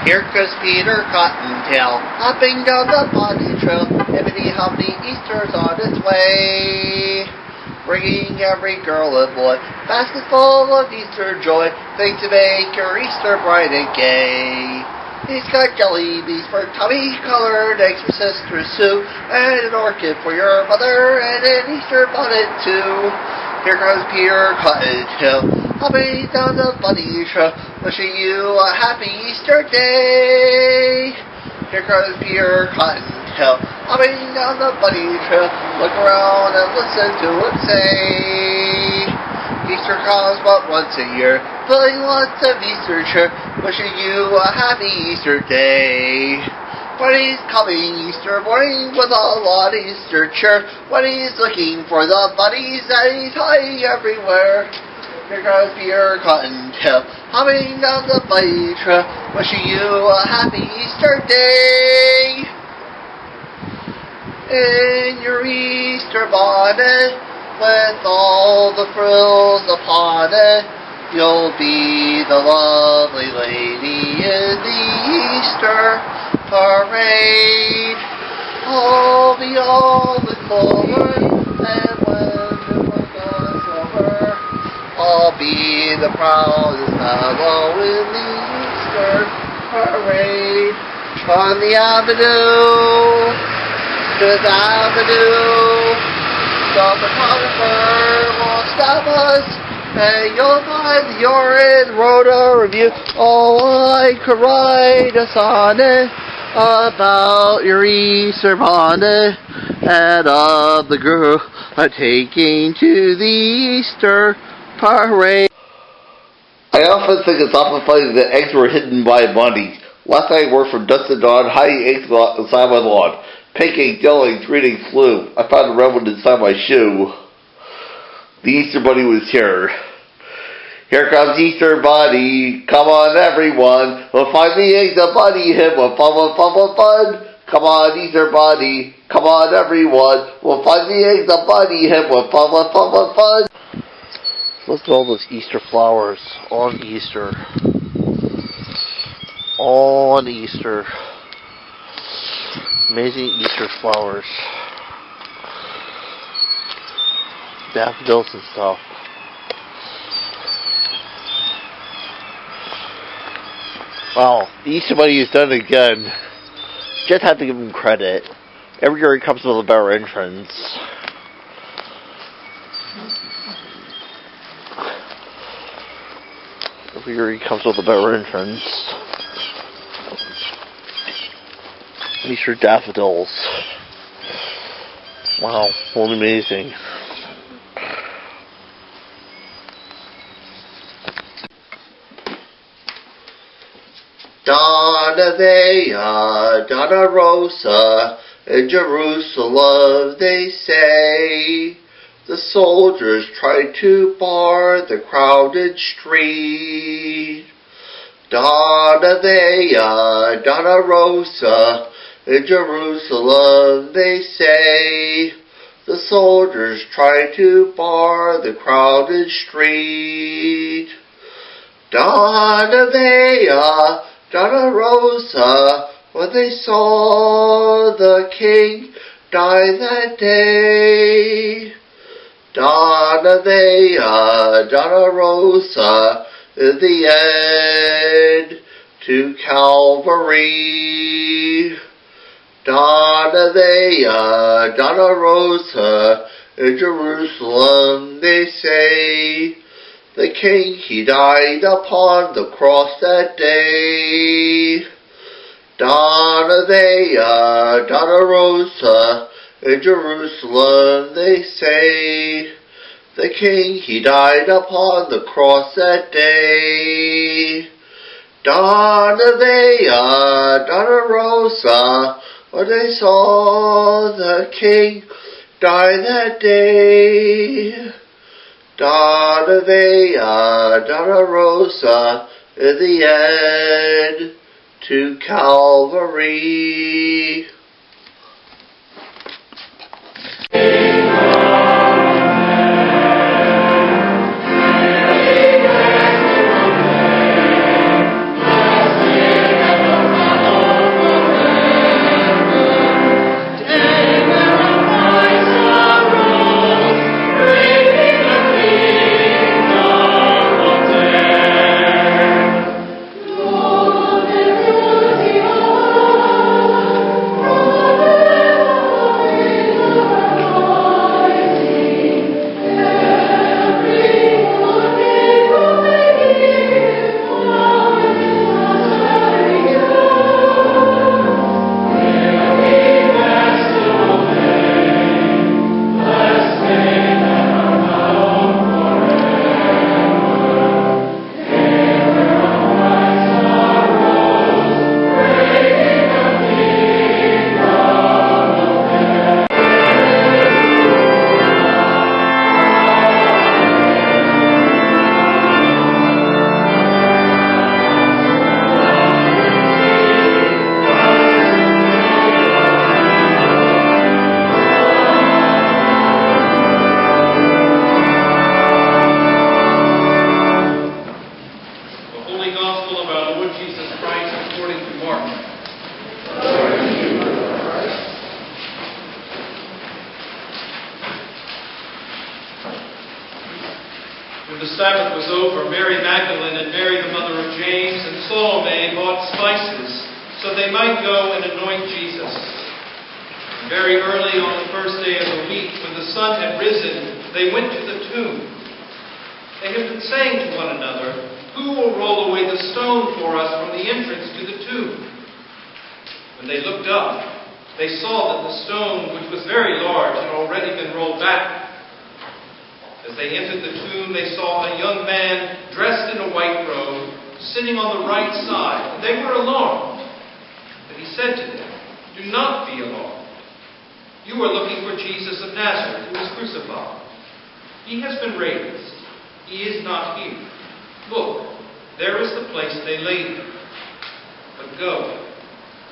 Here goes Peter Cottontail, hopping down the bunny trail. Hippity hoppity, Easter's on its way, bringing every girl and boy baskets full of Easter joy, things to make your Easter bright and gay. He's got jelly beans for Tommy-colored eggs for Sister Sue, and an orchid for your mother, and an Easter bonnet too. Here comes Peter Cottontail, hopping down the bunny trail, wishing you a happy Easter day. Here comes Peter Cottontail, hopping down the bunny trail. Look around and listen to it say, Easter comes but once a year, filling lots of Easter cheer, wishing you a happy Easter day. Bunny's coming Easter morning with a lot of Easter cheer. Bunny's looking for the bunnies that he's hiding everywhere. Here comes Peter Cottontail, hopping down the bunny trail, wishing you a happy Easter day. In your Easter bonnet, with all the frills upon it, you'll be the lovely lady in the Easter parade. I'll be all in clover, and when the work is over, I'll be the proudest fellow in the Easter parade. From the avenue to the avenue, the photographer will stop us, and you'll find you're in Rhoda Review. Oh, I could write a sonnet about your Easter bonnet, and of the girl taking to the Easter parade. I often think it's often funny that eggs were hidden by a bunny. Last night I worked for Dust and Dawn, hiding eggs inside my lawn. Pancake, yelling, greeting flew. I found a red one inside my shoe. The Easter bunny was here. Here comes Easter bunny. Come on, everyone. We'll find the eggs a bunny him. We'll fun, fun, fun, fun, fun. Come on, Easter bunny. Come on, everyone. We'll find the eggs a bunny him. We'll fun, fun, fun, fun, fun. Look at all those Easter flowers on Easter. On Easter. Amazing Easter flowers. Daffodils and stuff. Wow, the Easter bunny has done it again. Just have to give him credit. Every year he comes with a better entrance. Every year he comes with a better entrance. Easter daffodils. Wow, what amazing. Donna Vea, Donna Rosa, in Jerusalem they say, the soldiers tried to bar the crowded street. Donna Vea, Donna Rosa, in Jerusalem they say, the soldiers tried to bar the crowded street. Donna Vea, Donna Rosa, when they saw the king die that day. Donna Vea, Donna Rosa, in the end to Calvary. Donna Vea, Donna Rosa, in Jerusalem they say, the king he died upon the cross that day. Donna Vea, Donna Rosa, in Jerusalem they say, the king he died upon the cross that day. Donna Vea, Donna Rosa, when they saw the king die that day. Donna Vea, Donna Rosa, in the end to Calvary. Salome bought spices so they might go and anoint Jesus. And very early on the first day of the week, when the sun had risen, they went to the tomb. They had been saying to one another, "Who will roll away the stone for us from the entrance to the tomb?" When they looked up, they saw that the stone, which was very large, had already been rolled back. As they entered the tomb, they saw a young man dressed in a white robe, sitting on the right side, and they were alarmed. But he said to them, "Do not be alarmed. You are looking for Jesus of Nazareth, who was crucified. He has been raised. He is not here. Look, there is the place they laid him. But go,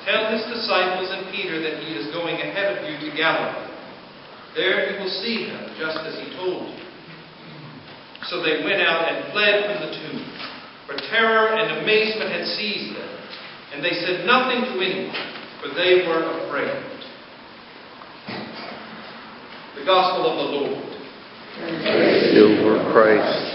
tell his disciples and Peter that he is going ahead of you to Galilee. There you will see him, just as he told you." So they went out and fled from the tomb, for terror and amazement had seized them, and they said nothing to anyone, for they were afraid. The Gospel of the Lord. Praise you, Lord Christ.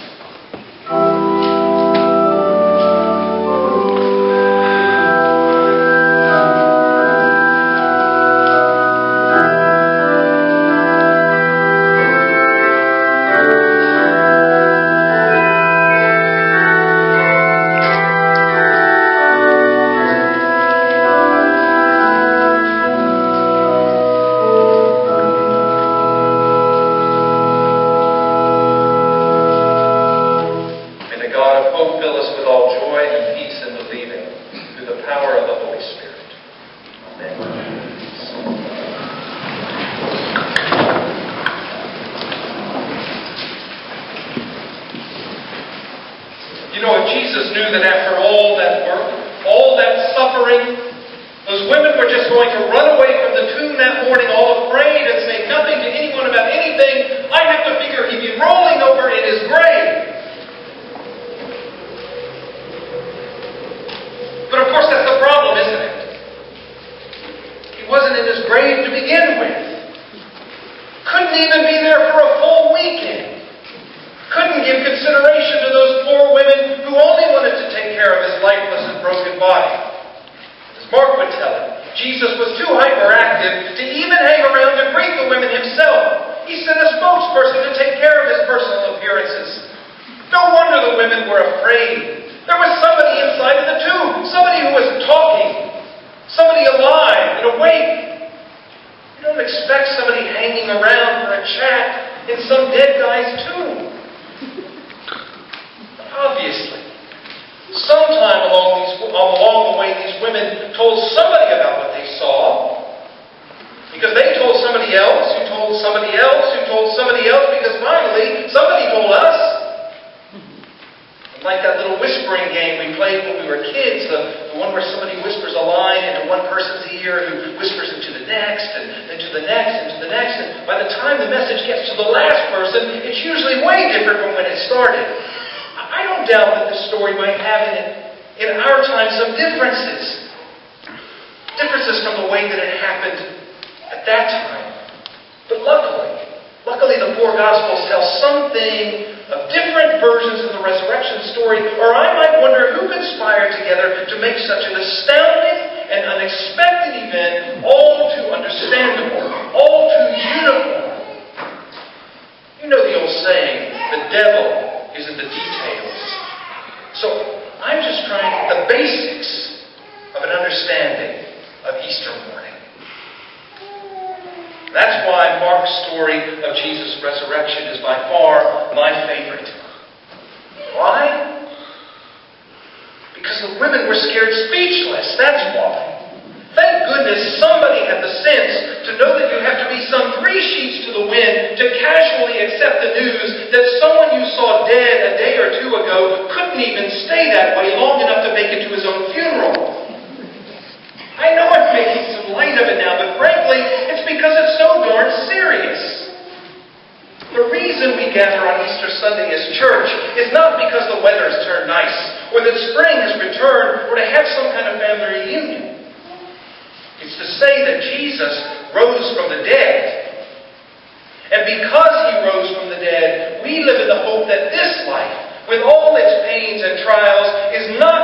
we live in the hope that this life, with all its pains and trials, is not